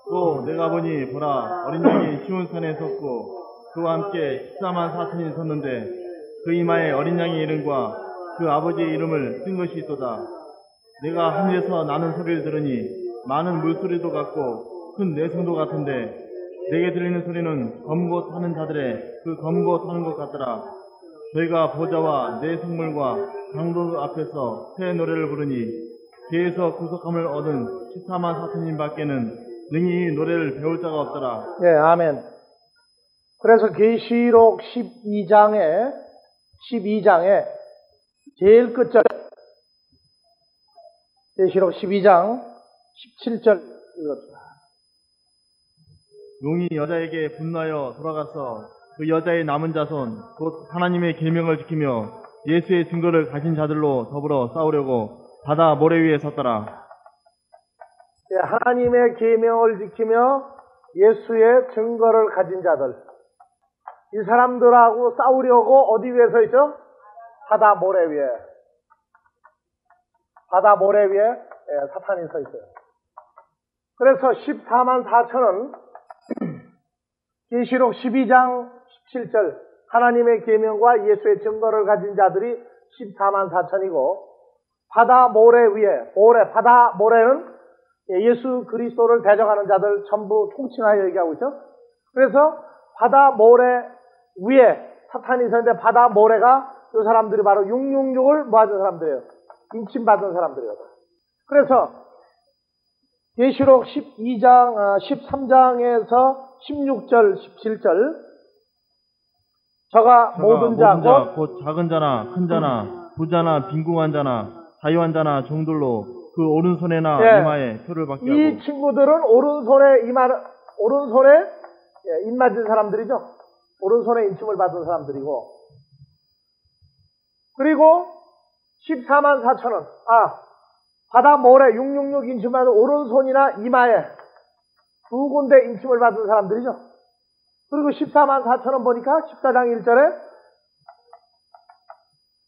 또 내가 보니 보라 어린 양이 시온산에 섰고 그와 함께 14만 4천이 섰는데 그 이마에 어린 양의 이름과 그 아버지의 이름을 쓴 것이 있도다. 내가 하늘에서 나는 소리를 들으니 많은 물소리도 같고 큰 내성도 같은데 내게 들리는 소리는 검고 타는 자들의 그 검고 타는 것 같더라. 저희가 보좌와 내 성물과 강도 앞에서 새 노래를 부르니 죄에서 구속함을 얻은 14만 4천인 밖에는 능히 이 노래를 배울 자가 없더라. 예, 아멘. 그래서 계시록 12장에 제일 끝절, 계시록 12장 17절 읽읍시다. 용이 여자에게 분노하여 돌아가서 그 여자의 남은 자손 곧 하나님의 계명을 지키며 예수의 증거를 가진 자들로 더불어 싸우려고 바다 모래 위에 섰더라. 예, 하나님의 계명을 지키며 예수의 증거를 가진 자들, 이 사람들하고 싸우려고 어디 위에 서 있죠? 바다 모래 위에. 바다 모래 위에 사탄이 서 있어요. 그래서 14만 4천은 계시록 12장 17절 하나님의 계명과 예수의 증거를 가진 자들이 14만 4천이고 바다 모래 위에, 바다 모래는 예수 그리스도를 대적하는 자들 전부 통칭하여 얘기하고 있죠. 그래서 바다 모래 위에 사탄이 있었는데 바다 모래가 이 사람들이 바로 666을 모아준 사람들이에요. 인침받은 사람들이에요. 그래서 계시록 12장, 13장에서 16절, 17절 저가 모든 자, 곧 작은 자나 큰 자나 부자나 빈궁한 자나 자유한 자나 종들로 그 오른손에나 이마에 표를 받게 하고 이 친구들은 오른손에 인 맞은 사람들이죠. 오른손에 인침을 받은 사람들이고 그리고 14만 4천은 바다 모래 666 인침받은 오른손이나 이마에 두 군데 인침을 받은 사람들이죠. 그리고 14만 4천은 보니까 14장 1절에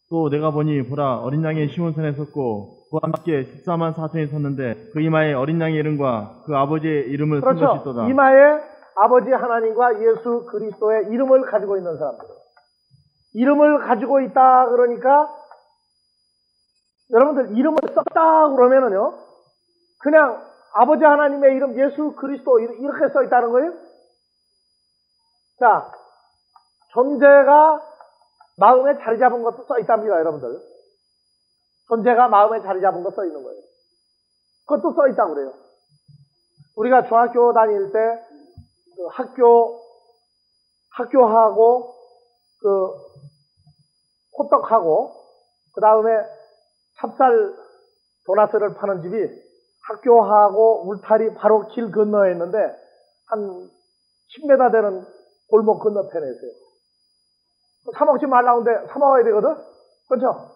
또 내가 보니 보라 어린 양의 시온산에 섰고 그와 함께 14만 4천이 섰는데 그 이마에 어린 양의 이름과 그 아버지의 이름을 쓴 것이 있도다. 이마에 아버지 하나님과 예수 그리스도의 이름을 가지고 있는 사람들. 이름을 가지고 있다 그러니까 여러분들 이름을 썼다 그러면은요 그냥 아버지 하나님의 이름 예수 그리스도 이렇게 써 있다는 거예요. 자, 존재가 마음에 자리 잡은 것도 써 있답니다, 여러분들. 존재가 마음에 자리 잡은 거 써 있는 거예요. 그것도 써 있다고 그래요. 우리가 중학교 다닐 때 그 학교하고 그 호떡하고 그 다음에 찹쌀 도나스를 파는 집이 학교하고 울타리 바로 길 건너에 있는데 한 10m 되는 골목 건너편에 있어요. 사 먹지 말라는데 사 먹어야 되거든? 그렇죠?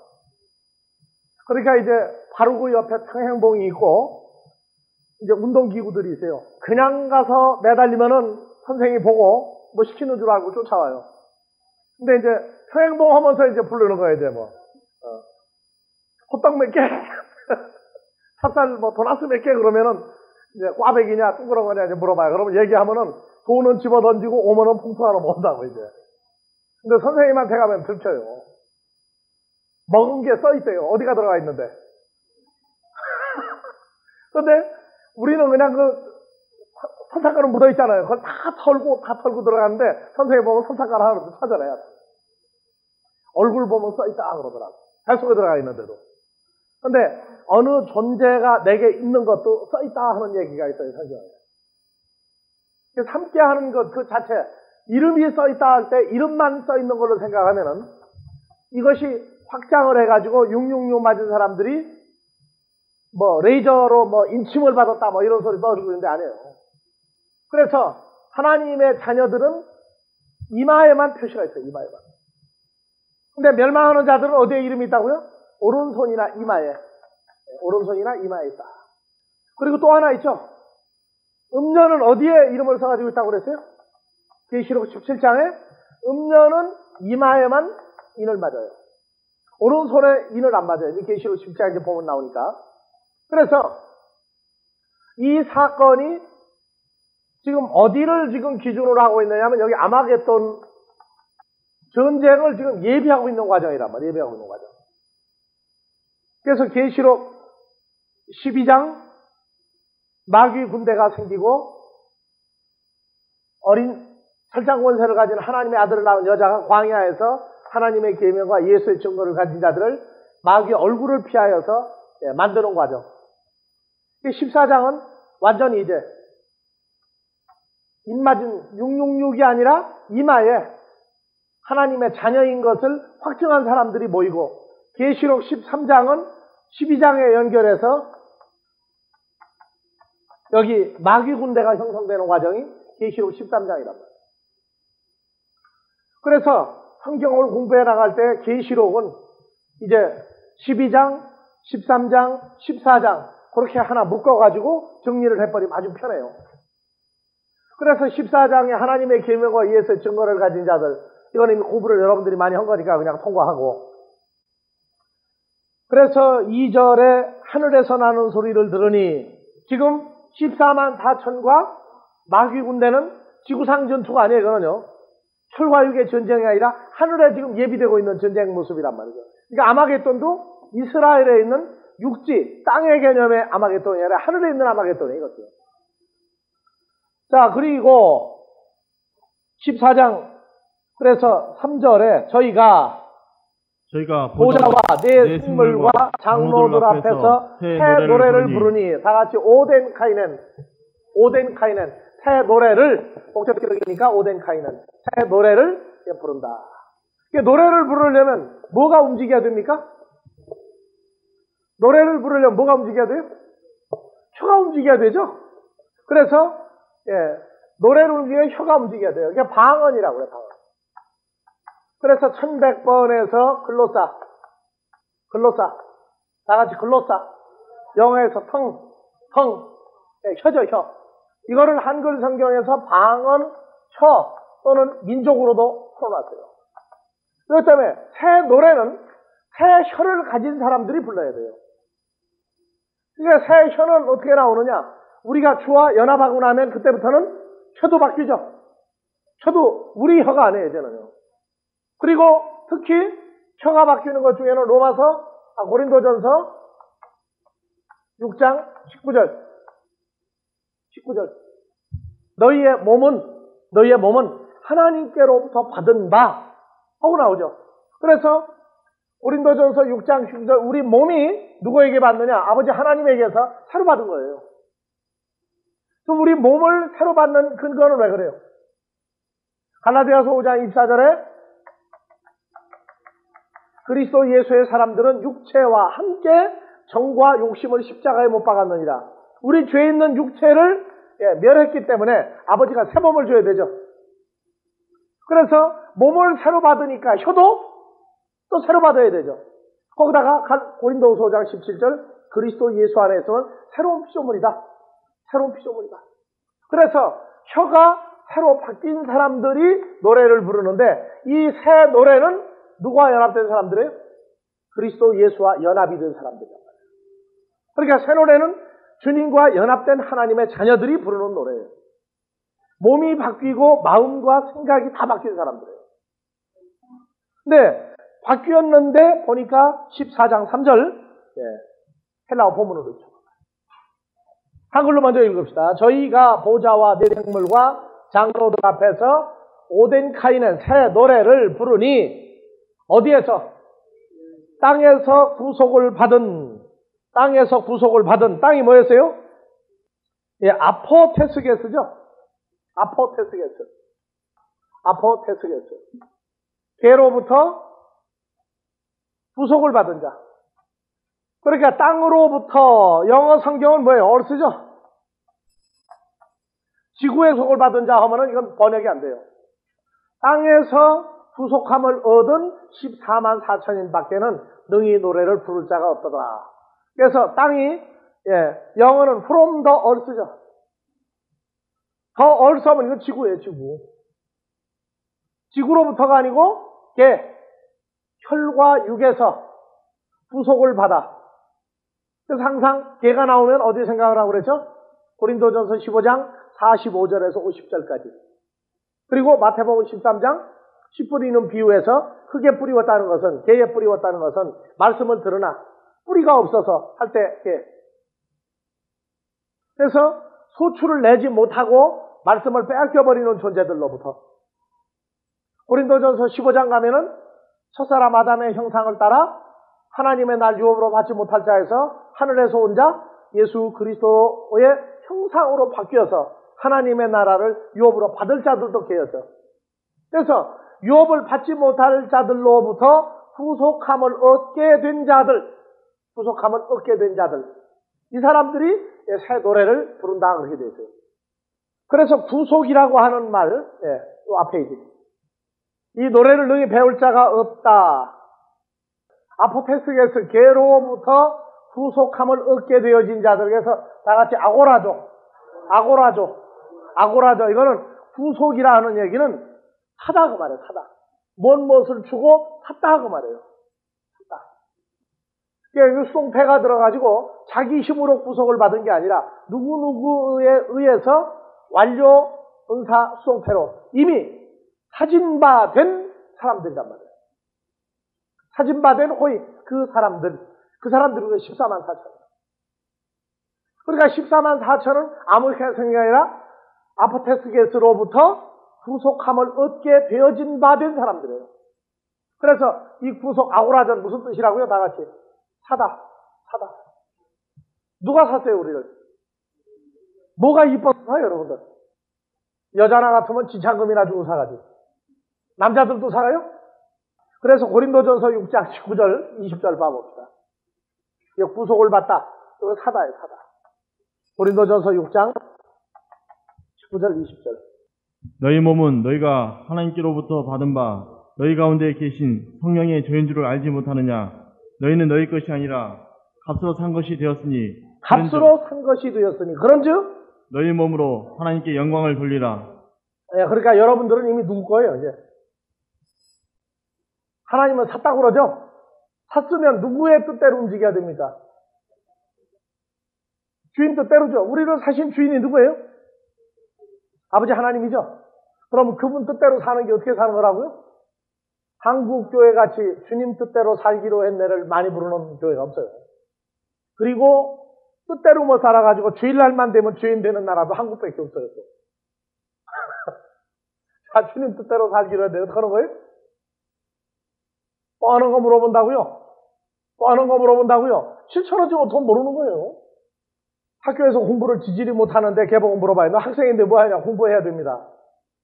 그러니까 이제 바로 그 옆에 평행봉이 있고 이제 운동기구들이 있어요. 그냥 가서 매달리면은 선생님이 보고 뭐 시키는 줄 알고 쫓아와요. 근데 이제 평행봉 하면서 이제 부르는 거예요, 이제 뭐. 호떡 몇 개? 찹쌀 뭐 도나스 몇 개? 그러면은 이제 꽈배기냐 둥그런 거냐 이제 물어봐요. 그러면 얘기하면은 돈은 집어 던지고 오면은 봉투 하나 모은다고 이제. 근데 선생님한테 가면 들켜요. 먹은 게 써 있대요. 어디가 들어가 있는데. 근데 우리는 그냥 그 선착가로 묻어 있잖아요. 그걸 다 털고 들어가는데 선생님 보면 선착가를 하나로 찾아내야 돼. 얼굴 보면 써 있다 그러더라고. 뱃속에 들어가 있는데도. 근데 어느 존재가 내게 있는 것도 써 있다 하는 얘기가 있어요, 성경에. 함께 하는 것 그 자체, 이름이 써 있다 할 때 이름만 써 있는 걸로 생각하면은 이것이 확장을 해가지고 666 맞은 사람들이 뭐 레이저로 뭐 인침을 받았다 뭐 이런 소리 넣어주고 있는데 아니에요. 그래서 하나님의 자녀들은 이마에만 표시가 있어요. 이마에만. 근데 멸망하는 자들은 어디에 이름이 있다고요? 오른손이나 이마에. 오른손이나 이마에 있다. 그리고 또 하나 있죠. 음녀는 어디에 이름을 써가지고 있다고 그랬어요? 계시록 17장에 음녀는 이마에만 인을 맞아요. 오른손에 인을 안 맞아요. 계시록 17장에 보면 나오니까. 그래서 이 사건이 지금 어디를 지금 기준으로 하고 있느냐면 여기 아마겟돈 전쟁을 지금 예비하고 있는 과정이란 말이에요. 예비하고 있는 과정. 그래서 계시록 12장 마귀 군대가 생기고 어린 철장 권세를 가진 하나님의 아들을 낳은 여자가 광야에서 하나님의 계명과 예수의 증거를 가진 자들을 마귀의 얼굴을 피하여서 만드는 과정. 14장은 완전히 이제 입맞은 666이 아니라 이마에 하나님의 자녀인 것을 확증한 사람들이 모이고, 계시록 13장은 12장에 연결해서 여기 마귀 군대가 형성되는 과정이 계시록 13장이란 말이에요. 그래서 성경을 공부해 나갈 때 계시록은 이제 12장, 13장, 14장 그렇게 하나 묶어가지고 정리를 해버리면 아주 편해요. 그래서 14장에 하나님의 계명과 예수의 증거를 가진 자들, 이건 이미 공부를 여러분들이 많이 한 거니까 그냥 통과하고, 그래서 2절에 하늘에서 나는 소리를 들으니, 지금 14만 4천과 마귀 군대는 지구상 전투가 아니에요. 이거는요, 혈과 육의 전쟁이 아니라 하늘에 지금 예비되고 있는 전쟁 모습이란 말이죠. 그러니까 아마겟돈도 이스라엘에 있는 육지, 땅의 개념의 아마겟돈이 아니라 하늘에 있는 아마겟돈이에요. 이것도. 자, 그리고 14장 그래서 3절에 저희가 보좌와 내 생물과 장로들 앞에서 새 노래를 부르니, 다 같이 오덴 카이넨 새 노래를, 목적격이니까 오덴 카이넨 새 노래를 부른다. 노래를 부르려면 뭐가 움직여야 됩니까? 노래를 부르려면 뭐가 움직여야 돼요? 혀가 움직여야 되죠. 그래서 노래를 움직이면 혀가 움직여야 돼요. 그게 방언이라고 그래요. 방언. 그래서 1100번에서 글로사 다 같이 글로사, 영어에서 혀죠. 혀. 이거를 한글 성경에서 방언, 혀 또는 민족으로도 풀어놨어요. 그렇기 때문에 새 노래는 새 혀를 가진 사람들이 불러야 돼요. 그러니까 새 혀는 어떻게 나오느냐? 우리가 주와 연합하고 나면 그때부터는 혀도 바뀌죠. 혀도 우리 혀가 아니에요, 이제는요. 그리고 특히 혀가 바뀌는 것 중에는 고린도전서 6장 19절 너희의 몸은 하나님께로부터 받은 바 하고 나오죠. 그래서 고린도전서 6장 19절, 우리 몸이 누구에게 받느냐? 아버지 하나님에게서 새로 받은 거예요. 그럼 우리 몸을 새로 받는 근거는 왜 그래요? 갈라디아서 5장 24절에 그리스도 예수의 사람들은 육체와 함께 정과 욕심을 십자가에 못 박았느니라. 우리 죄 있는 육체를 멸했기 때문에 아버지가 새 몸을 줘야 되죠. 그래서 몸을 새로 받으니까 혀도 또 새로 받아야 되죠. 거기다가 고린도후서 5장 17절 그리스도 예수 안에서는 새로운 피조물이다. 그래서 혀가 새로 바뀐 사람들이 노래를 부르는데, 이 새 노래는 누구와 연합된 사람들이에요? 그리스도 예수와 연합이 된 사람들이란 말이에요. 그러니까 새 노래는 주님과 연합된 하나님의 자녀들이 부르는 노래예요. 몸이 바뀌고 마음과 생각이 다 바뀐 사람들이에요. 근데 바뀌었는데 보니까 14장 3절 헬라어 본문으로 있죠. 한글로 먼저 읽읍시다. 저희가 보좌와 내 생물과 장로들 앞에서 오덴 카이넨 새 노래를 부르니, 어디에서? 땅에서 구속을 받은 땅이 뭐였어요? 아포테스게스죠. 아포테스게스. 개로부터 구속을 받은 자. 그러니까 땅으로부터, 영어 성경은 뭐예요? 얼스죠? 지구의 속을 받은 자 하면은 이건 번역이 안 돼요. 땅에서 구속함을 얻은 14만 4천인 밖에는 능히 노래를 부를 자가 없더라. 그래서 땅이, 영어는 from the earth죠. the earth 하면 이건 지구예요, 지구. 지구로부터가 아니고, 혈과 육에서 구속을 받아. 그래서 항상 개가 나오면 어디 생각을 하고 그랬죠? 고린도전서 15장 45절에서 50절까지. 그리고 마태복음 13장 씨 뿌리는 비유에서 흙에 뿌리웠다는 것은, 개에 뿌리웠다는 것은 말씀을 들으나 뿌리가 없어서 할 때, 그래서 소출을 내지 못하고 말씀을 빼앗겨버리는 존재들로부터. 고린도전서 15장 가면은 첫사람 아담의 형상을 따라 하나님의 날 유업으로 받지 못할 자에서 하늘에서 온 자 예수 그리스도의 형상으로 바뀌어서 하나님의 나라를 유업으로 받을 자들도 계셨죠. 그래서 유업을 받지 못할 자들로부터 구속함을 얻게 된 자들, 이 사람들이 새 노래를 부른다 그렇게 되어 있어요. 그래서 구속이라고 하는 말, 요 앞에 있지. 이 노래를 능히 배울 자가 없다. 아포테스게스 개로부터 구속함을 얻게 되어진 자들에게서 다 같이 아고라죠. 이거는 구속이라 하는 얘기는 사다 그 말이에요. 사다. 뭔 무엇을 주고 샀다 그 말이에요. 샀다. 그러니까 수동태가 들어가지고 자기 힘으로 구속을 받은 게 아니라 누구누구에 의해서 완료 은사 수동태로 이미 사진바된 사람들이란 말이에요. 사진바된 호의 그 사람들이 14만 4천. 그러니까 14만 4천은 아무 생각이 아니라 아포테스게스로부터 구속함을 얻게 되어진 바 된 사람들이에요. 그래서 이 구속 아고라전 무슨 뜻이라고요? 다 같이 사다. 누가 샀어요 우리를? 뭐가 이뻤어요 여러분들? 여자나 같으면 지참금이나 주고 사가지. 남자들도 살아요? 그래서 고린도전서 6장 19절 20절 봐봅시다. 이거 구속을 받다. 이거 사다예요. 사다. 고린도전서 6장 19절 20절. 너희 몸은 너희가 하나님께로부터 받은 바 너희 가운데 계신 성령의 저인 줄을 알지 못하느냐. 너희는 너희 것이 아니라 값으로 산 것이 되었으니 그런즉 너희 몸으로 하나님께 영광을 돌리라. 그러니까 여러분들은 이미 누구 거예요 이제. 하나님은 샀다고 그러죠. 샀으면 누구의 뜻대로 움직여야 됩니까? 주인 뜻대로죠. 우리를 사신 주인이 누구예요? 아버지 하나님이죠. 그럼 그분 뜻대로 사는 게 어떻게 사는 거라고요? 한국교회 같이 주님 뜻대로 살기로 했네를 많이 부르는 교회가 없어요. 그리고 뜻대로 뭐 살아가지고 주일날만 되면 주인 되는 나라도 한국밖에 없어요. 자, 주님 뜻대로 살기로 했는데 어떻게 하는 거예요? 뻔한 거 물어본다고요? 실천하지 못하면 모르는 거예요. 학교에서 공부를 지질이 못하는데 개복은 물어봐요. 너 학생인데 뭐 하냐? 공부해야 됩니다.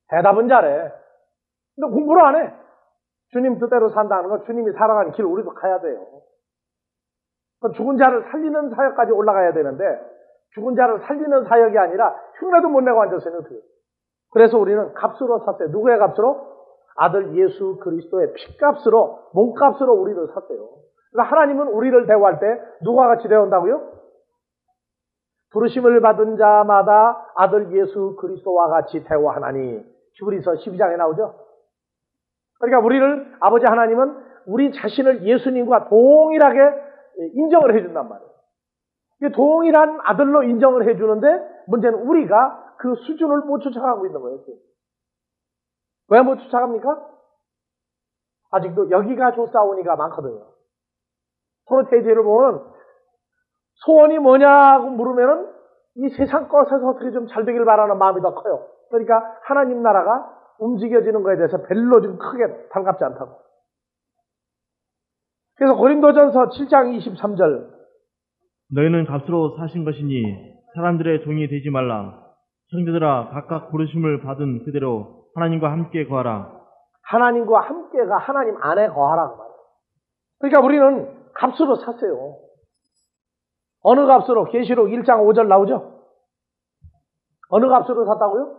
대답은 잘해. 근데 공부를 안 해. 주님 뜻대로 산다는 건 주님이 살아가는 길 우리도 가야 돼요. 죽은 자를 살리는 사역까지 올라가야 되는데 죽은 자를 살리는 사역이 아니라 흉내도 못 내고 앉아서는 어떻게 해요? 그래서 우리는 값으로 샀어요. 누구의 값으로? 아들 예수 그리스도의 피값으로, 몸값으로 우리를 샀어요. 그러니까 하나님은 우리를 대우할 때 누가 같이 대한다고요? 부르심을 받은 자마다 아들 예수 그리스도와 같이 대우하나니. 히브리서 12장에 나오죠. 그러니까 우리를 아버지 하나님은 우리 자신을 예수님과 동일하게 인정을 해준단 말이에요. 동일한 아들로 인정을 해주는데 문제는 우리가 그 수준을 못 쫓아가고 있는 거예요. 왜 못 쫓아갑니까? 아직도 여기가 좋사오니가 많거든요. 토르테이지를 보면 소원이 뭐냐고 물으면은 이 세상 것에서 어떻게 좀 잘 되길 바라는 마음이 더 커요. 그러니까 하나님 나라가 움직여지는 거에 대해서 별로 좀 크게 반갑지 않다고. 그래서 고린도전서 7장 23절. 너희는 값으로 사신 것이니 사람들의 종이 되지 말라. 형제들아 각각 부르심을 받은 그대로 하나님과 함께 거하라. 하나님과 함께가 하나님 안에 거하라고 말해요. 그러니까 우리는 값으로 샀어요. 어느 값으로? 계시록 1장 5절 나오죠? 어느 값으로 샀다고요?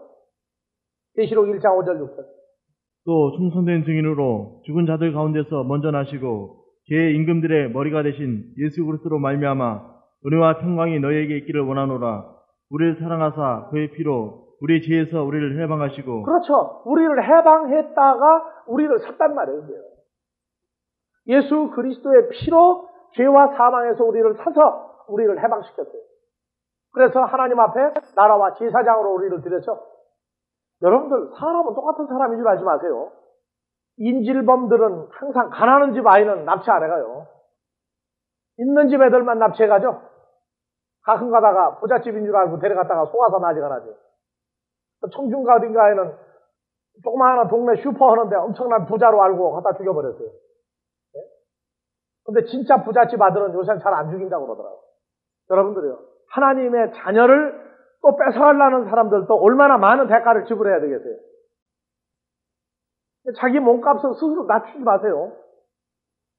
계시록 1장 5절 6절. 또 충성된 증인으로 죽은 자들 가운데서 먼저 나시고 죄의 임금들의 머리가 되신 예수 그리스도로 말미암아 은혜와 평강이 너희에게 있기를 원하노라. 우리를 사랑하사 그의 피로 우리의 죄에서 우리를 해방하시고. 그렇죠. 우리를 해방했다가 우리를 샀단 말이에요. 예수 그리스도의 피로 죄와 사망에서 우리를 사서 우리를 해방시켰어요. 그래서 하나님 앞에 나라와 제사장으로 우리를 드렸죠. 여러분들 사람은 똑같은 사람인 줄 알지 마세요. 인질범들은 항상 가난한 집 아이는 납치 안 해가요. 있는 집 애들만 납치해가죠. 가끔 가다가 부잣집인 줄 알고 데려갔다가 속아서 난리가 나죠. 청중가 어딘가에는 조그마한 동네 슈퍼 하는데 엄청난 부자로 알고 갖다 죽여버렸어요. 근데 진짜 부잣집 아들은 요새는 잘 안 죽인다고 그러더라고요. 여러분들이요, 하나님의 자녀를 또 뺏어가려는 사람들도 얼마나 많은 대가를 지불해야 되겠어요. 자기 몸값을 스스로 낮추지 마세요.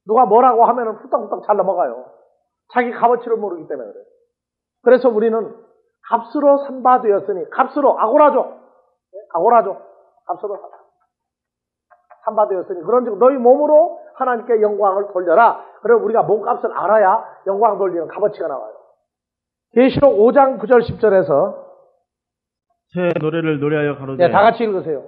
누가 뭐라고 하면은 후딱후딱 잘 넘어가요. 자기 값어치를 모르기 때문에 그래요. 그래서 우리는 값으로 산바되었으니, 값으로 아고라죠. 값으로 산바되었으니 그런즉 너희 몸으로 하나님께 영광을 돌려라. 그럼 우리가 몸값을 알아야 영광 돌리는 값어치가 나와요. 계시록 5장 9절 10절에서 새 노래를 노래하여 가로되. 다 같이 읽으세요.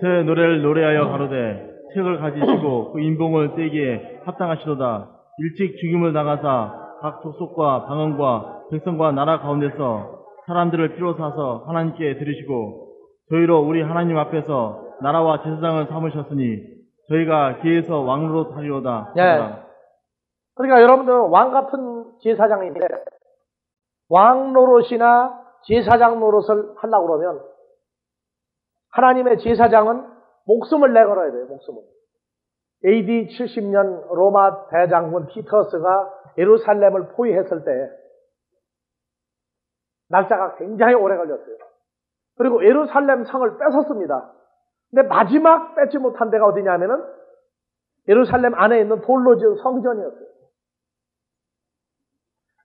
새 노래를 노래하여 가로되 책을 가지시고 그 인봉을 떼기에 합당하시도다. 일찍 죽임을 당하사 각 족속과 방언과 백성과 나라 가운데서 사람들을 피로 사서 하나님께 드리시고 저희로 우리 하나님 앞에서 나라와 제사장을 삼으셨으니 저희가 기에서 왕으로 타리오다. 네. 그러니까 여러분들 왕 같은 제사장인데 왕 노릇이나 제사장 노릇을 하려고 그러면 하나님의 제사장은 목숨을 내걸어야 돼요. 목숨을. AD 70년 로마 대장군 피터스가 예루살렘을 포위했을 때 날짜가 굉장히 오래 걸렸어요. 그리고 예루살렘 성을 뺏었습니다. 근데 마지막 뺏지 못한 데가 어디냐면은 예루살렘 안에 있는 돌로 지은 성전이었어요.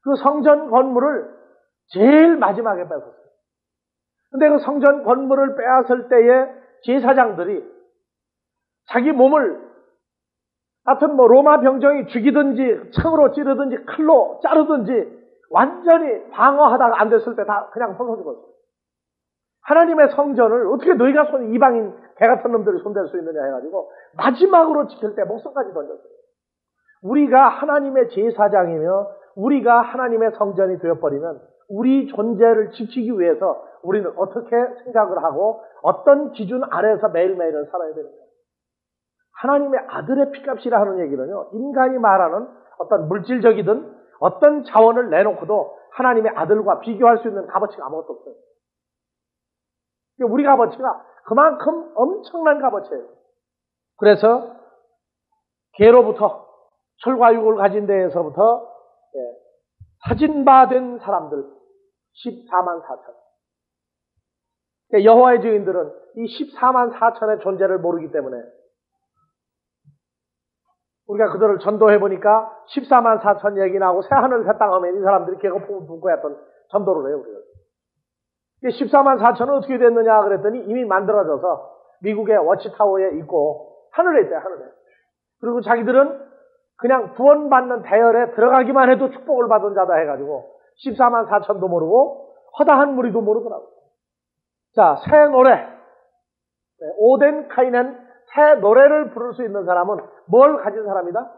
그 성전 건물을 제일 마지막에 뺏었어요. 근데 그 성전 건물을 빼앗을 때에 제사장들이 자기 몸을 하여튼 로마 병정이 죽이든지 창으로 찌르든지 칼로 자르든지 완전히 방어하다가 안 됐을 때 다 그냥 손 죽었어요. 하나님의 성전을 어떻게 너희가 이방인 개 같은 놈들이 손댈 수 있느냐 해가지고 마지막으로 지킬 때 목숨까지 던졌어요. 우리가 하나님의 제사장이며 우리가 하나님의 성전이 되어버리면 우리 존재를 지키기 위해서 우리는 어떻게 생각을 하고 어떤 기준 아래에서 매일매일을 살아야 됩니다. 하나님의 아들의 피값이라 하는 얘기는요, 인간이 말하는 어떤 물질적이든 어떤 자원을 내놓고도 하나님의 아들과 비교할 수 있는 값어치가 아무것도 없어요. 우리 값어치가 그만큼 엄청난 값어치예요. 그래서 개로부터 철과 육을 가진 데에서부터 사진바된 사람들 14만 4천. 여호와의 증인들은 이 14만 4천의 존재를 모르기 때문에 우리가 그들을 전도해보니까 14만 4천 얘기 나오고 새하늘 새 땅 하면 이 사람들이 개거품을 붓고 했던 전도를 해요. 우리가. 14만 4천은 어떻게 됐느냐 그랬더니 이미 만들어져서 미국의 워치타워에 있고 하늘에 있대요. 하늘에. 그리고 자기들은 그냥 구원받는 대열에 들어가기만 해도 축복을 받은 자다 해가지고 14만 4천도 모르고 허다한 무리도 모르더라고요. 자, 새 노래. 오덴 카이넨 새 노래를 부를 수 있는 사람은 뭘 가진 사람이다?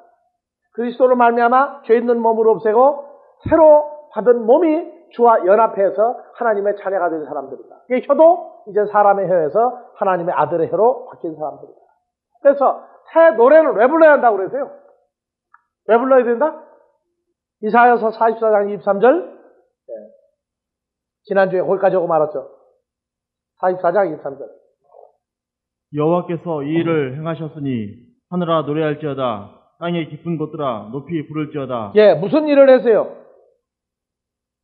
그리스도로 말미암아 죄 있는 몸을 없애고 새로 받은 몸이 주와 연합해서 하나님의 자녀가 된 사람들이다. 이 혀도 이제 사람의 혀에서 하나님의 아들의 혀로 바뀐 사람들이다. 그래서 새 노래는 왜 불러야 한다고 그러세요? 왜 불러야 된다? 이사야서 44장 23절. 지난주에 거기까지 오고 말았죠. 44장 23절. 여호와께서 이 일을 행하셨으니 하늘아 노래할지어다. 땅의 깊은 곳들아 높이 부를지어다. 무슨 일을 했어요?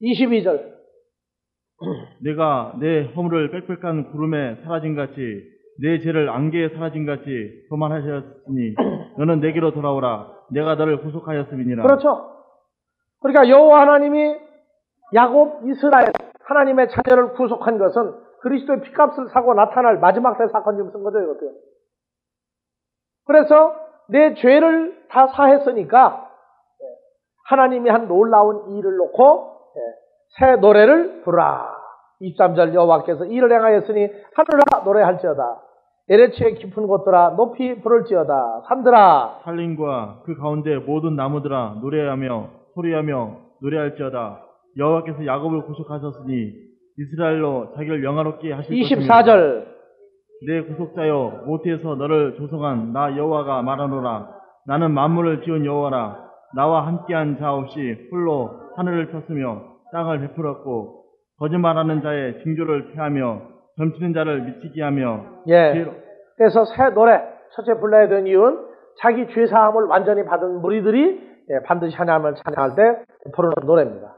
22절. 내가 내 허물을 빽빽한 구름에 사라진같이 내 죄를 안개에 사라진같이 그만하셨으니 너는 내게로 돌아오라. 내가 너를 구속하였음이니라. 그렇죠. 그러니까 여호와 하나님이 야곱, 이스라엘 하나님의 자녀를 구속한 것은 그리스도의 피값을 사고 나타날 마지막 때 사건 좀 쓴 거죠. 이것도요. 그래서 내 죄를 다 사했으니까 하나님이 한 놀라운 일을 놓고 새 노래를 부르라. 23절 여호와께서 이를 행하였으니 하늘아 노래할지어다. 에레치의 깊은 곳들아 높이 부를지어다. 산들아 산림과 그 가운데 모든 나무들아 노래하며 소리하며 노래할지어다. 여호와께서 야곱을 구속하셨으니 이스라엘로 자기를 영화롭게 하실 것이며 24절. 내 구속자여 모태에서 너를 조성한 나 여호와가 말하노라. 나는 만물을 지은 여호와라. 나와 함께한 자 없이 홀로 하늘을 폈으며 땅을 베풀었고 거짓말하는 자의 징조를 폐하며 점치는 자를 미치게 하며 예. 그래서 새 노래 첫째 불러야 되는 이유는 자기 죄사함을 완전히 받은 무리들이 반드시 하나님을 찬양할 때 부르는 노래입니다.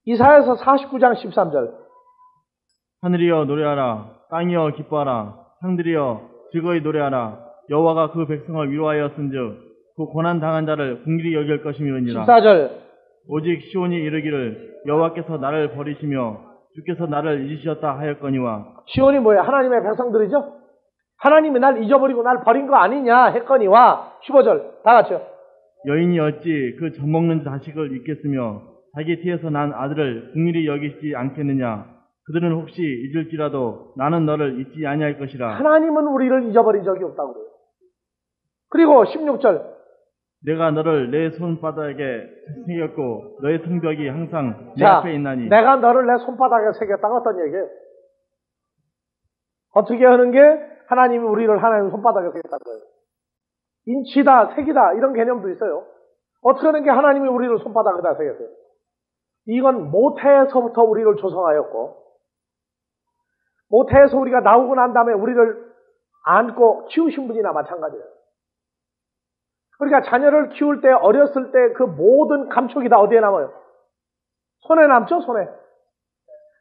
이사야서 49장 13절. 하늘이여 노래하라. 땅이여 기뻐하라. 상들이여 즐거이 노래하라. 여호와가 그 백성을 위로하였은즉 그 고난당한 자를 긍휼히 여길 것이니라. 14절. 오직 시온이 이르기를 여호와께서 나를 버리시며 주께서 나를 잊으셨다 하였거니와. 시온이 뭐예요? 하나님의 백성들이죠? 하나님이 날 잊어버리고 날 버린 거 아니냐 했거니와. 15절 다 같이요. 여인이 어찌 그 젖먹는 자식을 잊겠으며 자기 태에서 난 아들을 긍휼히 여기지 않겠느냐. 그들은 혹시 잊을지라도 나는 너를 잊지 아니할 것이라. 하나님은 우리를 잊어버린 적이 없다고 그래요. 그리고 16절. 내가 너를 내 손바닥에 새겼고 너의 성벽이 항상 내 자, 앞에 있나니. 내가 너를 내 손바닥에 새겼다가 어떤 얘기예요? 어떻게 하는 게 하나님이 우리를 하나님 손바닥에 새겼다는 거예요? 인치다, 색이다 이런 개념도 있어요. 어떻게 하는 게 하나님이 우리를 손바닥에다 새겼어요? 이건 모태에서부터 우리를 조성하였고 모태에서 우리가 나오고 난 다음에 우리를 안고 키우신 분이나 마찬가지예요. 그러니까 자녀를 키울 때 어렸을 때 그 모든 감촉이 다 어디에 남아요? 손에 남죠, 손에.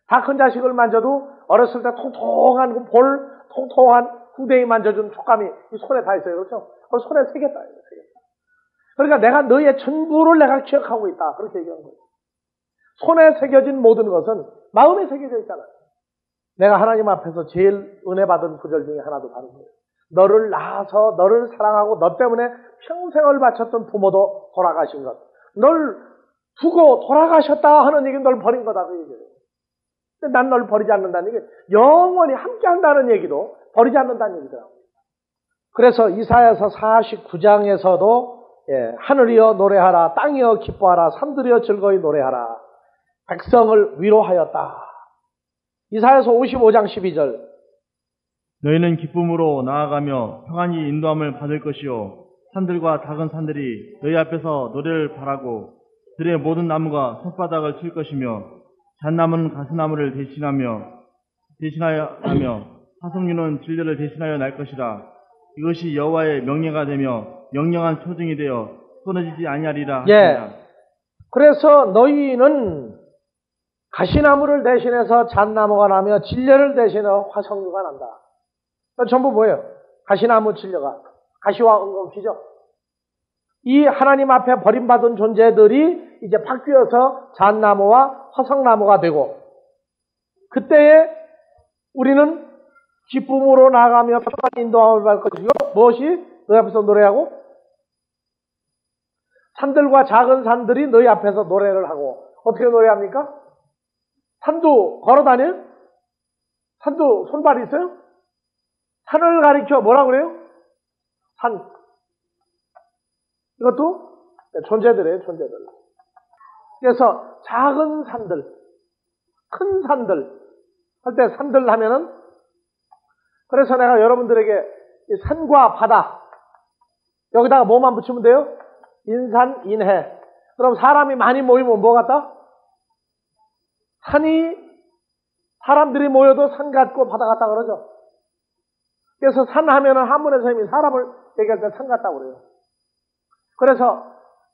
다 큰 자식을 만져도 어렸을 때 통통한 그 볼, 통통한 후대에 만져준 촉감이 이 손에 다 있어요. 그렇죠? 그걸 손에 새겼다. 그러니까 내가 너의 전부를 내가 기억하고 있다. 그렇게 얘기하는 거예요. 손에 새겨진 모든 것은 마음에 새겨져 있잖아요. 내가 하나님 앞에서 제일 은혜 받은 구절 중에 하나도 다른 거예요. 너를 낳아서 너를 사랑하고 너 때문에 평생을 바쳤던 부모도 돌아가신 것. 널 두고 돌아가셨다 하는 얘기는 널 버린 거다 그 얘기예요. 근데 난 널 버리지 않는다는 얘기, 영원히 함께 한다는 얘기도 버리지 않는다는 얘기더라고요. 그래서 이사야서 49장에서도 하늘이여 노래하라, 땅이여 기뻐하라, 산들이여 즐거이 노래하라, 백성을 위로하였다. 이사야서 55장 12절. 너희는 기쁨으로 나아가며 평안히 인도함을 받을 것이요 산들과 작은 산들이 너희 앞에서 노래를 바라고 들의 모든 나무가 손바닥을 칠 것이며 잣나무는 가스나무를 대신하여 화석류는 진리를 대신하여 날 것이라. 이것이 여호와의 명예가 되며 명령한 표징이 되어 끊어지지 아니하리라 하시니라. 그래서 너희는 가시나무를 대신해서 잣나무가 나며 진려를 대신해서 화석류가 난다. 전부 뭐예요? 가시나무 진려가 가시와 은검피죠. 이 하나님 앞에 버림받은 존재들이 이제 바뀌어서 잣나무와 화석나무가 되고, 그때에 우리는 기쁨으로 나가며 평안히 인도함을 받을 것이고, 무엇이 너희 앞에서 노래하고 산들과 작은 산들이 너희 앞에서 노래를 하고. 어떻게 노래합니까? 산도 걸어다녀요? 산도 손발이 있어요? 산을 가리켜 뭐라 그래요? 산. 이것도 존재들이에요, 존재들. 그래서 작은 산들, 큰 산들 할 때 산들 하면은, 그래서 내가 여러분들에게 산과 바다 여기다가 뭐만 붙이면 돼요? 인산, 인해. 그럼 사람이 많이 모이면 뭐 같다? 산이, 사람들이 모여도 산 같고 바다 같다 그러죠. 그래서 산 하면은 한문의 선생님이 사람을 얘기할 때 산 같다고 그래요. 그래서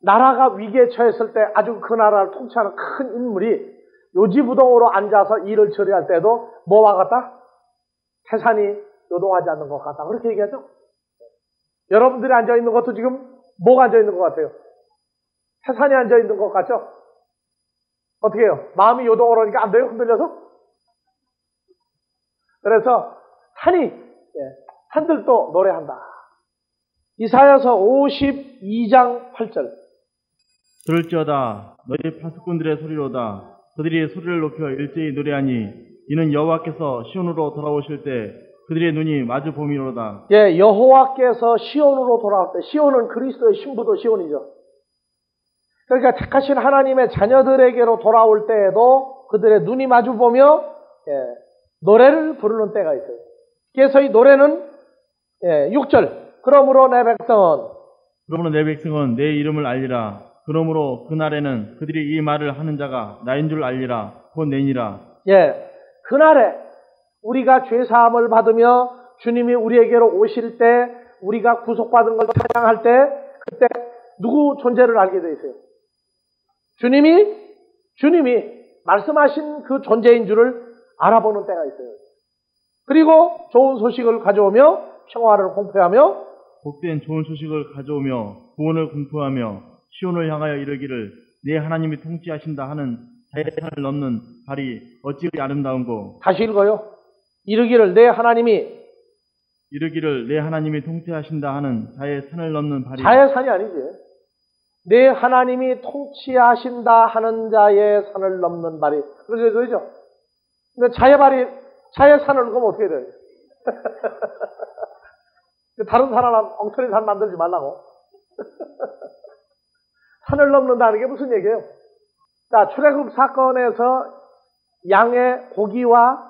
나라가 위기에 처했을 때 아주 그 나라를 통치하는 큰 인물이 요지부동으로 앉아서 일을 처리할 때도 뭐와 같다? 태산이 요동하지 않는 것 같다. 그렇게 얘기하죠. 여러분들이 앉아있는 것도 지금 뭐가 앉아있는 것 같아요? 태산이 앉아있는 것 같죠? 어떻게 해요? 마음이 요동을 하니까 안 돼요? 흔들려서? 그래서 산들도 노래한다. 이사야서 52장 8절. 들을지어다 너희 파수꾼들의 소리로다. 그들이 소리를 높여 일제히 노래하니 이는 여호와께서 시온으로 돌아오실 때 그들의 눈이 마주 봄이로다. 여호와께서 시온으로 돌아올 때, 시온은 그리스도의 신부도 시온이죠. 그러니까 택하신 하나님의 자녀들에게로 돌아올 때에도 그들의 눈이 마주보며 노래를 부르는 때가 있어요. 그래서 이 노래는 6절 그러므로 내 백성은 내 이름을 알리라. 그러므로 그날에는 그들이 이 말을 하는 자가 나인 줄 알리라. 곧 내니라. 그날에 우리가 죄사함을 받으며 주님이 우리에게로 오실 때 우리가 구속받은 걸 찬양할 때 그때 누구 존재를 알게 돼 있어요? 주님이 말씀하신 그 존재인 줄을 알아보는 때가 있어요. 그리고 좋은 소식을 가져오며 평화를 공포하며 복된 좋은 소식을 가져오며 구원을 공포하며 시온을 향하여 이르기를 내 하나님이 통치하신다 하는 자의 산을 넘는 발이 어찌 그리 아름다운고. 다시 읽어요. 이르기를 내 하나님이 통치하신다 하는 자의 산을 넘는 발이. 자의 산이 아니지. 내 하나님이 통치하신다 하는 자의 산을 넘는 발이. 그러죠? 근데 자의 산을 넘으면 어떻게 돼요? 다른 산 하나 엉터리 산 만들지 말라고. 산을 넘는다는 게 무슨 얘기예요? 자, 출애굽 사건에서 양의 고기와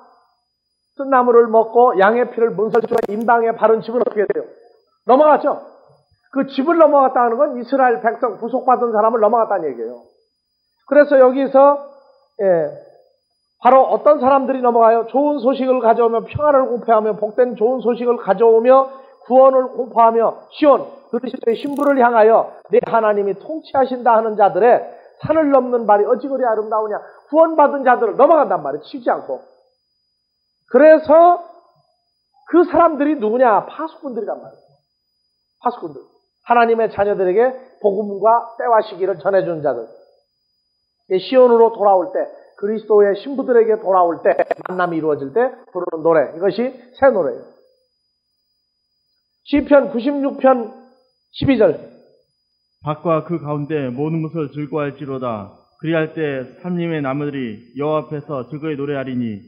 쓴나물을 먹고 양의 피를 문설주와 인방에 바른 집은 어떻게 돼요? 넘어갔죠? 그 집을 넘어갔다는 건 이스라엘 백성 구속받은 사람을 넘어갔다는 얘기예요. 그래서 여기서 바로 어떤 사람들이 넘어가요? 좋은 소식을 가져오며 평화를 공포하며 복된 좋은 소식을 가져오며 구원을 공포하며 시온 그리스도의 신부를 향하여 내 하나님이 통치하신다 하는 자들의 산을 넘는 발이 어찌 그리 아름다우냐. 구원받은 자들을 넘어간단 말이에요. 치지 않고. 그래서 그 사람들이 누구냐? 파수꾼들이란 말이에요. 파수꾼들. 하나님의 자녀들에게 복음과 때와 시기를 전해주는 자들. 시온으로 돌아올 때, 그리스도의 신부들에게 돌아올 때, 만남이 이루어질 때 부르는 노래. 이것이 새 노래예요. 시편 96편 12절. 밖과 그 가운데 모든 것을 즐거워할지로다. 그리할 때 삼림의 나무들이 여호와 앞에서 즐거이 노래하리니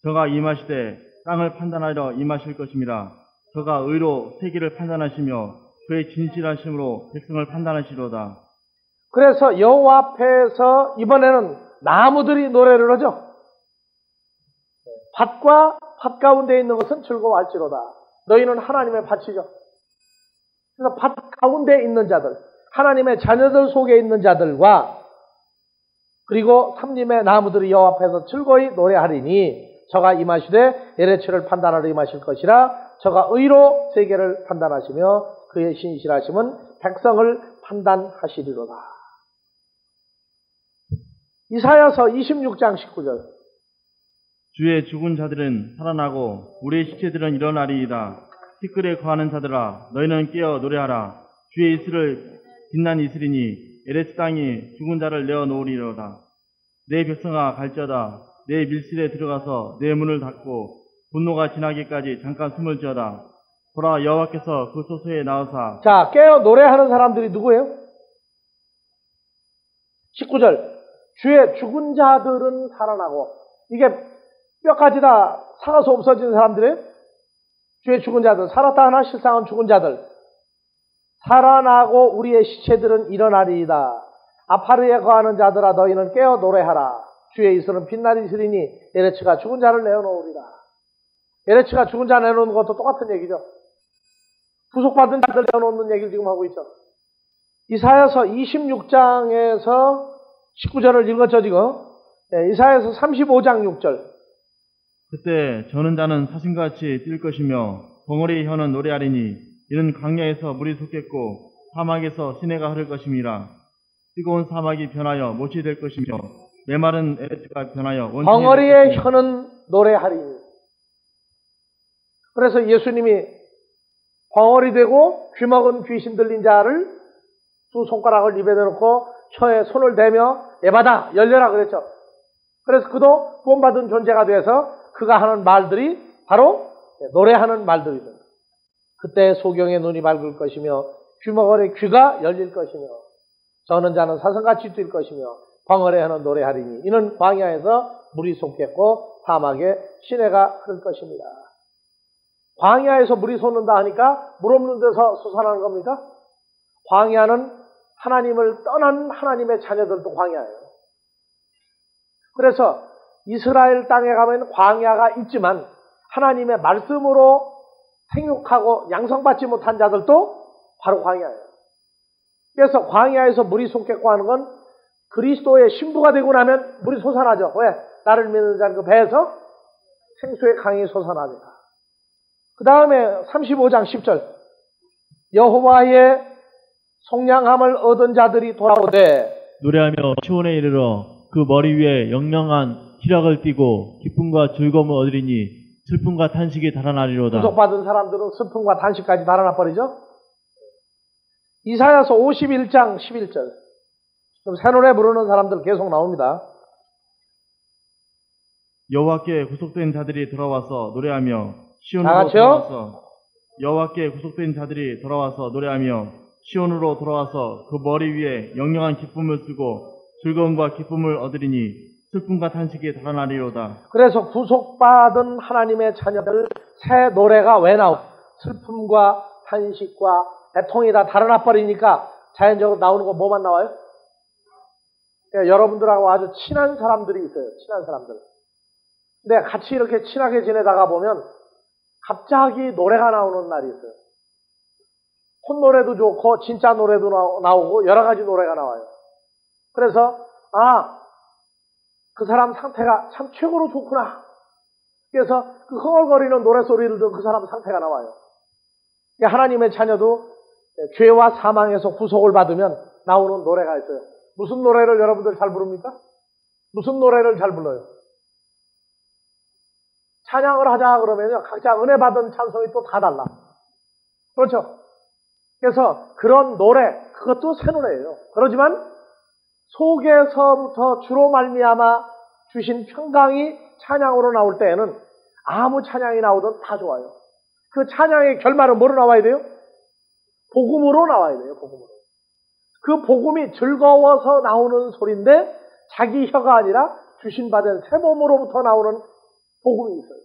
저가 임하시되 땅을 판단하려 임하실 것임이라. 저가 의로 세계를 판단하시며 그의 진실하심으로 백성을 판단하시로다. 그래서 여호와 앞에서 이번에는 나무들이 노래를 하죠. 밭과 밭 가운데 있는 것은 즐거워할지로다. 너희는 하나님의 밭이죠. 그래서 밭 가운데 있는 자들, 하나님의 자녀들 속에 있는 자들과 그리고 삼림의 나무들이 여호와 앞에서 즐거이 노래하리니 저가 임하시되 에레츠를 판단하러 임하실 것이라. 저가 의로 세계를 판단하시며 그의 신실하심은 백성을 판단하시리로다. 이사야서 26장 19절. 주의 죽은 자들은 살아나고 우리의 시체들은 일어나리이다. 티끌에 거하는 자들아 너희는 깨어 노래하라. 주의 이슬을 빛난 이슬이니 에레스 땅이 죽은 자를 내어 놓으리로다. 내 백성아 갈지어다. 내 밀실에 들어가서 내 문을 닫고 분노가 지나기까지 잠깐 숨을 지어다. 보라 여호와께서 그 소소에 나오사. 자, 깨어 노래하는 사람들이 누구예요? 19절. 주의 죽은 자들은 살아나고. 이게 뼈까지 다 살아서 없어진 사람들이에요? 주의 죽은 자들, 살았다 하나 실상은 죽은 자들. 살아나고 우리의 시체들은 일어나리이다. 아파르에 거하는 자들아 너희는 깨어 노래하라. 주의 이슬은 빛나는 이슬이니 에레츠가 죽은 자를 내어놓으리라. 에레츠가 죽은 자 내어놓는 것도 똑같은 얘기죠. 구속받은 자들 내어놓는 얘기를 지금 하고 있죠. 이사야서 26장에서 19절을 읽었죠 지금. 이사야서 35장 6절. 그때 저는 자는 사신같이 뛸 것이며 벙어리의 혀는 노래하리니 이는 광야에서 물이 솟겠고 사막에서 시내가 흐를 것임이라. 뜨거운 사막이 변하여 못이 될 것이며 메마른 에레츠가 변하여 원천이 벙어리의 혀는 노래하리니. 그래서 예수님이 벙어리 되고 귀먹은 귀신 들린 자를 두 손가락을 입에 대놓고 혀에 손을 대며 에바다 열려라 그랬죠. 그래서 그도 구원받은 존재가 돼서 그가 하는 말들이 바로 노래하는 말들이다. 그때 소경의 눈이 밝을 것이며 귀머거리의 귀가 열릴 것이며 저는 자는 사슴같이 뛸 것이며 광활에 하는 노래하리니 이는 광야에서 물이 솟겠고 사막에 시내가 흐를 것입니다. 광야에서 물이 솟는다 하니까 물 없는 데서 솟아나는 겁니까? 광야는 하나님을 떠난 하나님의 자녀들도 광야예요. 그래서 이스라엘 땅에 가면 광야가 있지만 하나님의 말씀으로 생육하고 양성받지 못한 자들도 바로 광야예요. 그래서 광야에서 물이 솟겠고 하는 건 그리스도의 신부가 되고 나면 물이 솟아나죠. 왜? 나를 믿는 자는 그 배에서 생수의 강이 솟아나니까. 그 다음에 35장 10절 여호와의 속량함을 얻은 자들이 돌아오되 노래하며 시온에 이르러 그 머리 위에 영영한 희락을 띠고 기쁨과 즐거움을 얻으리니 슬픔과 탄식이 달아나리로다. 구속받은 사람들은 슬픔과 탄식까지 달아나 버리죠. 이사야서 51장 11절 좀 새 노래 부르는 사람들 계속 나옵니다. 여호와께 구속된 자들이 돌아와서 노래하며 다 시온으로 같이요? 돌아와서 여호와께 구속된 자들이 돌아와서 노래하며 시온으로 돌아와서 그 머리 위에 영영한 기쁨을 쓰고 즐거움과 기쁨을 얻으리니 슬픔과 탄식이 달아나리로다. 그래서 구속받은 하나님의 자녀들 새 노래가 왜 나오? 슬픔과 탄식과 애통이 다 달아나 버리니까 자연적으로 나오는 거 뭐만 나와요? 그러니까 여러분들하고 아주 친한 사람들이 있어요. 친한 사람들. 근데 같이 이렇게 친하게 지내다가 보면 갑자기 노래가 나오는 날이 있어요. 콧노래도 좋고 진짜 노래도 나오고 여러 가지 노래가 나와요. 그래서 그 사람 상태가 참 최고로 좋구나. 그래서 그 흥얼거리는 노래소리를 듣는 그 사람 상태가 나와요. 하나님의 자녀도 죄와 사망에서 구속을 받으면 나오는 노래가 있어요. 무슨 노래를 여러분들 잘 부릅니까? 무슨 노래를 잘 불러요? 찬양을 하자 그러면요, 각자 은혜 받은 찬송이 또 다 달라. 그렇죠? 그래서 그런 노래, 그것도 새 노래예요. 그러지만 속에서부터 주로 말미암아 주신 평강이 찬양으로 나올 때에는 아무 찬양이 나오든 다 좋아요. 그 찬양의 결말은 뭐로 나와야 돼요? 복음으로 나와야 돼요. 복음으로. 그 복음이 즐거워서 나오는 소리인데 자기 혀가 아니라 주신 받은 새 몸으로부터 나오는 복음이 있어요.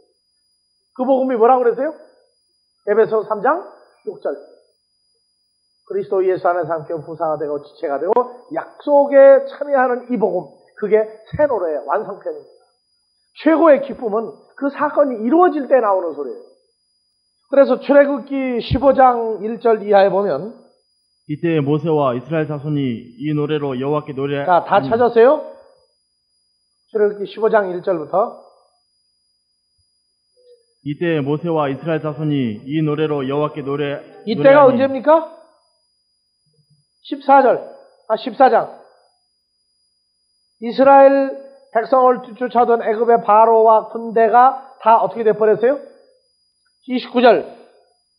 그 복음이 뭐라고 그랬어요? 에베소 3장 6절. 그리스도 예수 안에서 함께 부사가 되고 지체가 되고 약속에 참여하는 이 복음, 그게 새 노래의 완성편입니다. 최고의 기쁨은 그 사건이 이루어질 때 나오는 소리예요. 그래서 출애굽기 15장 1절 이하에 보면 이때 모세와 이스라엘 자손이 이 노래로 여호와께 노래. 자, 다 찾았어요? 출애굽기 15장 1절부터 이때 모세와 이스라엘 자손이 이 노래로 여호와께 노래. 이때가 언제입니까? 14장. 이스라엘 백성을 뒤쫓아던 애굽의 바로와 군대가 다 어떻게 돼버렸어요? 29절.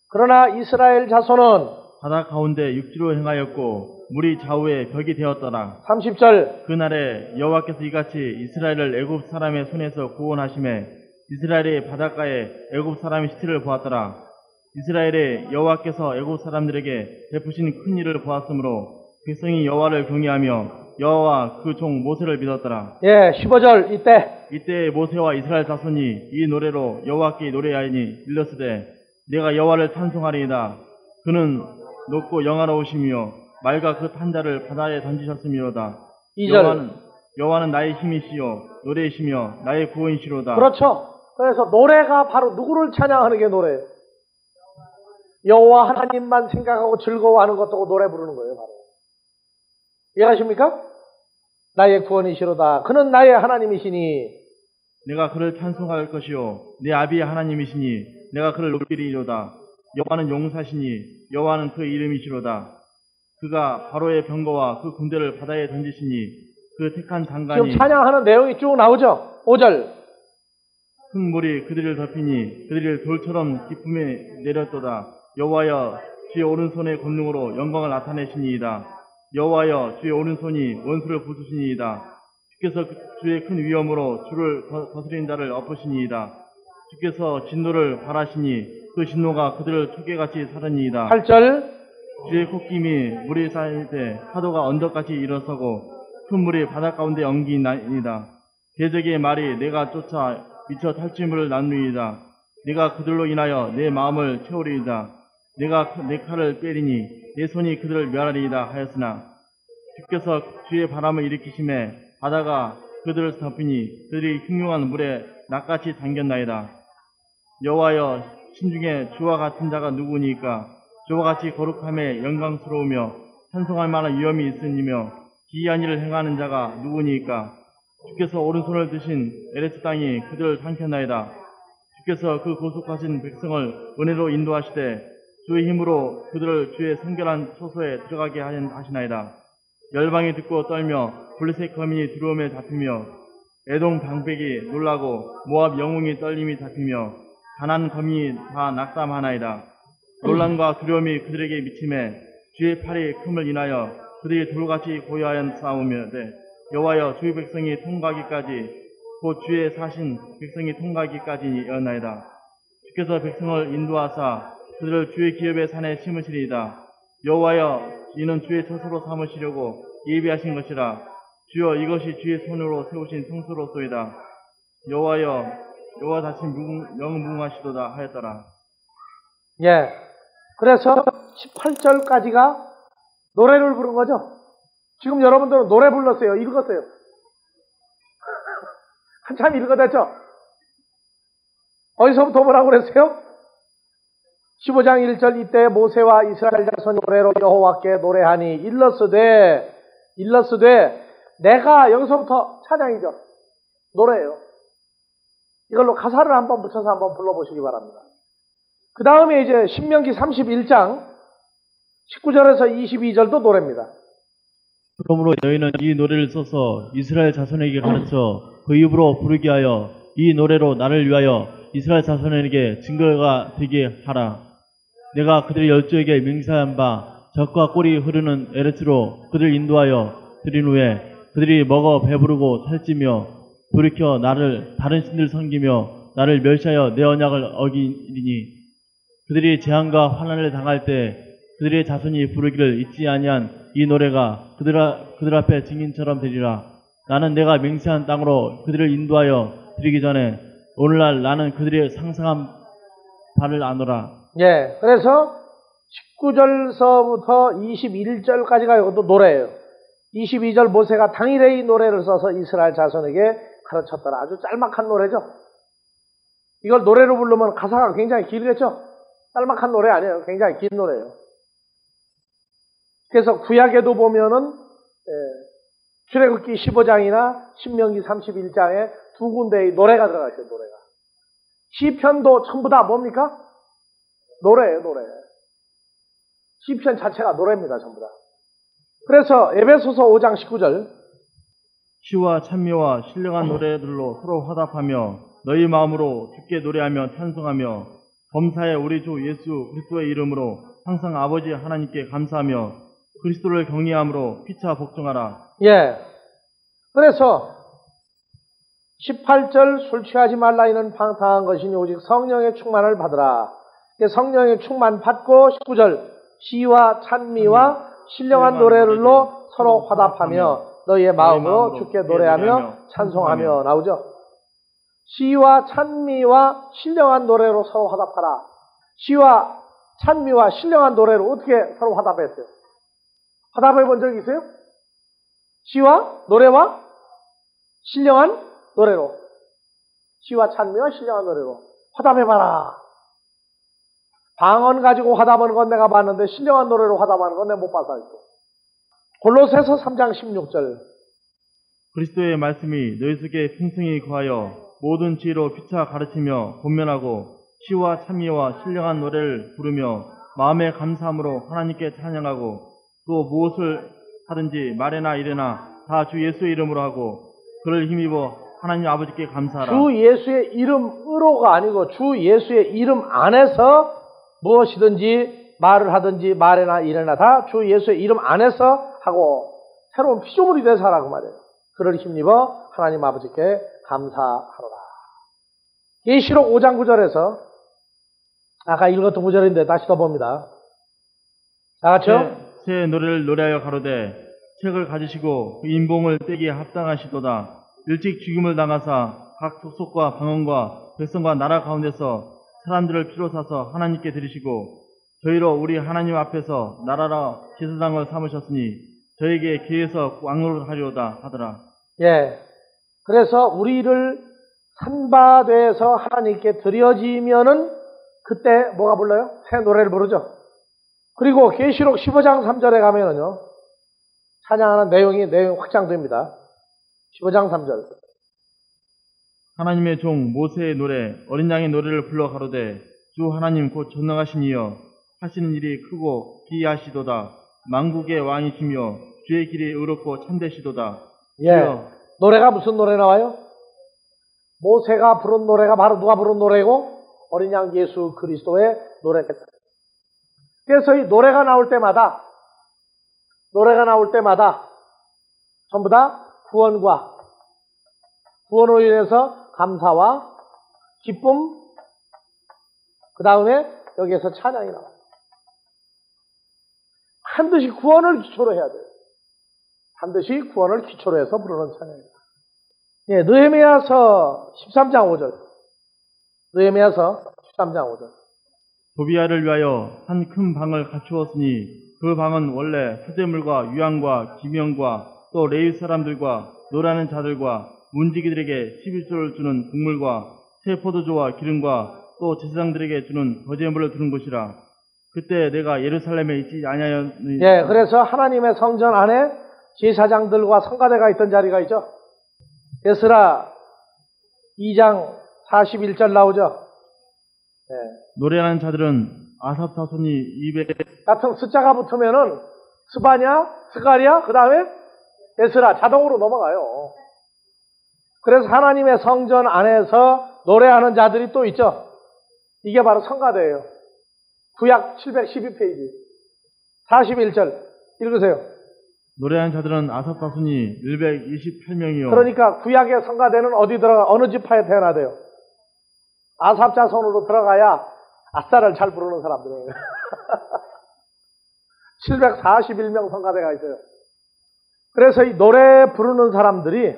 그러나 이스라엘 자손은 바다 가운데 육지로 행하였고 물이 좌우에 벽이 되었더라. 30절. 그날에 여호와께서 이같이 이스라엘을 애굽 사람의 손에서 구원하심에 이스라엘이 바닷가에 애굽 사람의 시체를 보았더라. 이스라엘의 여호와께서 애굽 사람들에게 베푸신 큰 일을 보았으므로 백성이 여호와를 경외하며 여호와 그 종 모세를 믿었더라. 15절. 이때 모세와 이스라엘 자손이 이 노래로 여호와께 노래하니 일렀으되 내가 여호와를 찬송하리이다. 그는 높고 영화로우시며 말과 그 탄자를 바다에 던지셨음이로다. 2절. 여호와는 나의 힘이시요 노래이시며 나의 구원이시로다. 그렇죠. 그래서 노래가 바로 누구를 찬양하는 게 노래예요. 여호와 하나님만 생각하고 즐거워하는 것도 노래 부르는 거예요. 바로. 이해하십니까? 나의 구원이시로다. 그는 나의 하나님이시니 내가 그를 찬송할 것이요 내 아비의 하나님이시니 내가 그를 높이리이로다. 여호와는 용사시니 여호와는 그 이름이시로다. 그가 바로의 병거와 그 군대를 바다에 던지시니 그 택한 장관이. 지금 찬양하는 내용이 쭉 나오죠. 5절. 큰 물이 그들을 덮이니 그들이 돌처럼 기쁨에 내렸도다. 여호와여 주의 오른손의 권능으로 영광을 나타내시니이다. 여호와여 주의 오른손이 원수를 부수시니이다. 주께서 주의 큰 위엄으로 주를 거스린 자를 엎으시니이다. 주께서 진노를 발하시니 그 진노가 그들을 초계같이 사르니이다. 8절. 주의 콧김이 물이 쌓일 때 파도가 언덕같이 일어서고 큰 물이 바닷 가운데 엉기나이다. 대적의 말이 내가 쫓아 미쳐 탈취물을 나누이다. 내가 그들로 인하여 내 마음을 채우리이다. 내가 내 칼을 빼리니 내 손이 그들을 멸하리이다 하였으나 주께서 주의 바람을 일으키심에 바다가 그들을 덮으니 그들이 흉흉한 물에 낚같이 잠겼나이다. 여호와여, 신중에 주와 같은 자가 누구니까? 주와 같이 거룩함에 영광스러우며 찬송할 만한 위엄이 있으니며 기이한 일을 행하는 자가 누구니까? 주께서 오른손을 드신 에레스 땅이 그들을 삼켰나이다. 주께서 그 고속하신 백성을 은혜로 인도하시되 주의 힘으로 그들을 주의 성결한 처소에 들어가게 하시나이다. 열방이 듣고 떨며 블레셋 거민이 두려움에 잡히며 에돔 방백이 놀라고 모압 영웅이 떨림이 잡히며 가난 거민이 다 낙담하나이다. 놀람과 두려움이 그들에게 미침에 주의 팔이 큼을 인하여 그들이 돌같이 고요하여 싸우며되 여호와여, 주의 백성이 통과하기까지 곧 주의 사신 백성이 통과하기까지였나이다. 주께서 백성을 인도하사 그들을 주의 기업의 산에 심으시리이다. 여호와여, 이는 주의 처소로 삼으시려고 예비하신 것이라. 주여, 이것이 주의 손으로 세우신 성소로소이다. 여호와여, 여호와 다시 영무궁하시도다 하였더라. 예. 그래서 18절까지가 노래를 부른 거죠. 지금 여러분들은 노래 불렀어요? 읽었어요? 한참 읽어댔죠? 어디서부터 뭐라고 그랬어요? 15장 1절 이때 모세와 이스라엘 자손이 노래로 여호와께 노래하니 일러스되 내가 여기서부터 찬양이죠. 노래예요. 이걸로 가사를 한번 붙여서 한번 불러보시기 바랍니다. 그 다음에 이제 신명기 31장 19절에서 22절도 노래입니다. 그러므로 너희는 이 노래를 써서 이스라엘 자손에게 가르쳐 그 입으로 부르게 하여 이 노래로 나를 위하여 이스라엘 자손에게 증거가 되게 하라. 내가 그들의 열조에게 맹세한 바 젖과 꿀이 흐르는 에레스로 그들을 인도하여 드린 후에 그들이 먹어 배부르고 살찌며 돌이켜 나를 다른 신들 섬기며 나를 멸시하여 내 언약을 어기리니 그들이 재앙과 환난을 당할 때 그들의 자손이 부르기를 잊지 아니한 이 노래가 그들 앞에 증인처럼 되리라. 나는 내가 맹세한 땅으로 그들을 인도하여 드리기 전에 오늘날 나는 그들의 상상한 바를 아노라. 예, 그래서 19절서부터 21절까지가 이것도 노래예요. 22절 모세가 당일에 이 노래를 써서 이스라엘 자손에게 가르쳤더라. 아주 짤막한 노래죠. 이걸 노래로 부르면 가사가 굉장히 길겠죠. 짤막한 노래 아니에요. 굉장히 긴 노래예요. 그래서 구약에도 보면은 출애굽기 15장이나 신명기 31장에 두 군데의 노래가 들어가 있어요. 노래가. 시편도 전부 다 뭡니까? 노래예요. 노래. 시편 자체가 노래입니다. 전부 다. 그래서 에베소서 5장 19절 시와 찬미와 신령한 노래들로 서로 화답하며 너희 마음으로 주께 노래하며 찬송하며 범사에 우리 주 예수 그리스도의 이름으로 항상 아버지 하나님께 감사하며 그리스도를 경외함으로 피차 복종하라. 예. 그래서 18절 술 취하지 말라 이는 방탕한 것이니 오직 성령의 충만을 받으라. 성령의 충만 받고 19절 시와 찬미와 신령한 노래로 서로 화답하며 너희의 마음으로 주께 노래하며 찬송하며 나오죠. 시와 찬미와 신령한 노래로 서로 화답하라. 시와 찬미와 신령한 노래로 어떻게 서로 화답했어요? 화답해 본 적 있어요? 시와 노래와 신령한 노래로. 시와 찬미와 신령한 노래로 화답해봐라. 방언 가지고 화답하는 건 내가 봤는데 신령한 노래로 화답하는 건 내가 못 봐서 있고. 골로새서 3장 16절 그리스도의 말씀이 너희 속에 풍성히 거하여 모든 지혜로 피차 가르치며 권면하고 시와 찬미와 신령한 노래를 부르며 마음의 감사함으로 하나님께 찬양하고 또 무엇을 하든지 말에나 이래나 다 주 예수의 이름으로 하고 그를 힘입어 하나님 아버지께 감사하라. 주 예수의 이름으로가 아니고 주 예수의 이름 안에서 무엇이든지 말을 하든지 말에나 이래나 다 주 예수의 이름 안에서 하고 새로운 피조물이 돼서 하라고 말해요. 그를 힘입어 하나님 아버지께 감사하노라. 계시록 5장 9절에서 아까 읽었던 구절인데 다시 더 봅니다. 다 같이요? 새 노래를 노래하여 가로되 책을 가지시고 그 인봉을 떼기에 합당하시도다. 일찍 죽임을 당하사 각 족속과 방언과 백성과 나라 가운데서 사람들을 피로 사서 하나님께 드리시고 저희로 우리 하나님 앞에서 나라라 제사장을 삼으셨으니 저에게 계에서 왕노릇하리로다 하더라. 예. 그래서 우리를 산바돼서 하나님께 드려지면은 그때 뭐가 불러요? 새 노래를 부르죠. 그리고 계시록 15장 3절에 가면은요. 찬양하는 내용이 확장됩니다. 15장 3절. 하나님의 종 모세의 노래 어린 양의 노래를 불러 가로되 주 하나님 곧 전능하신 이여 하시는 일이 크고 기이하시도다. 만국의 왕이시며 주의 길이 의롭고 참되시도다. 예. 주여. 노래가 무슨 노래 나와요? 모세가 부른 노래가 바로 누가 부른 노래고 어린 양 예수 그리스도의 노래가. 그래서 이 노래가 나올 때마다 전부 다 구원으로 인해서 감사와 기쁨, 그 다음에 여기에서 찬양이 나와요. 반드시 구원을 기초로 해야 돼요. 반드시 구원을 기초로 해서 부르는 찬양입니다. 예, 느헤미야서 13장 5절. 느헤미야서 13장 5절. 도비아를 위하여 한 큰 방을 갖추었으니 그 방은 원래 서재물과 유향과 기명과 또 레위 사람들과 노라는 자들과 문지기들에게 11조를 주는 곡물과 새 포도주와 기름과 또 제사장들에게 주는 거제물을 두는 곳이라. 그때 내가 예루살렘에 있지 아니하였느니. 예, 그래서 하나님의 성전 안에 제사장들과 성가대가 있던 자리가 있죠. 에스라 2장 41절 나오죠. 예. 노래하는 자들은 아삽 자손이 200 같은 숫자가 붙으면은 스바냐, 스가랴, 그 다음에 에스라 자동으로 넘어가요. 그래서 하나님의 성전 안에서 노래하는 자들이 또 있죠. 이게 바로 성가대예요. 구약 712페이지 41절 읽으세요. 노래하는 자들은 아삽 자손이 128명이요. 그러니까 구약의 성가대는 어디 들어가 어느 지파에 태어나대요? 아삽 자손으로 들어가야 아싸를 잘 부르는 사람들이에요. 741명 성가대가 있어요. 그래서 이 노래 부르는 사람들이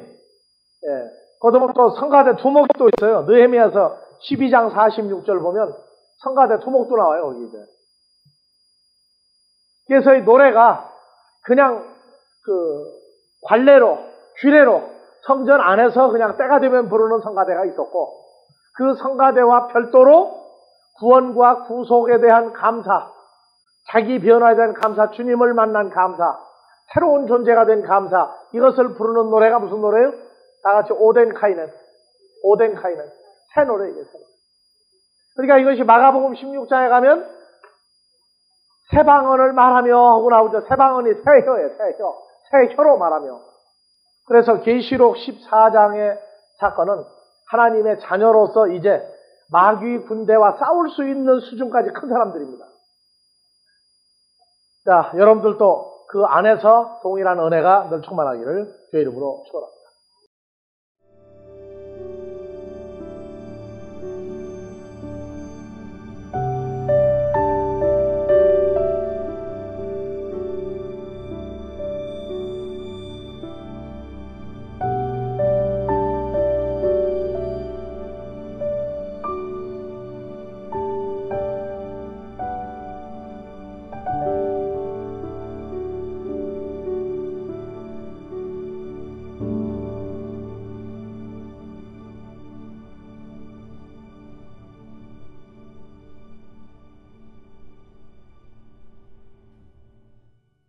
거듭 또 성가대 두목도 있어요. 느헤미야서 12장 46절 보면 성가대 두목도 나와요. 거기 이제. 그래서 이 노래가 그냥 관례로 규례로 성전 안에서 그냥 때가 되면 부르는 성가대가 있었고 그 성가대와 별도로 구원과 구속에 대한 감사, 자기 변화에 대한 감사, 주님을 만난 감사, 새로운 존재가 된 감사, 이것을 부르는 노래가 무슨 노래예요? 다 같이 오덴카이넨, 새 노래이겠어요. 그러니까 이것이 마가복음 16장에 가면 새 방언을 말하며 하고 나오죠. 새 방언이 새 혀예요. 새 혀로 말하며. 그래서 계시록 14장의 사건은 하나님의 자녀로서 이제 마귀 군대와 싸울 수 있는 수준까지 큰 사람들입니다. 자, 여러분들도 그 안에서 동일한 은혜가 늘 충만하기를 주의 이름으로 축원합니다.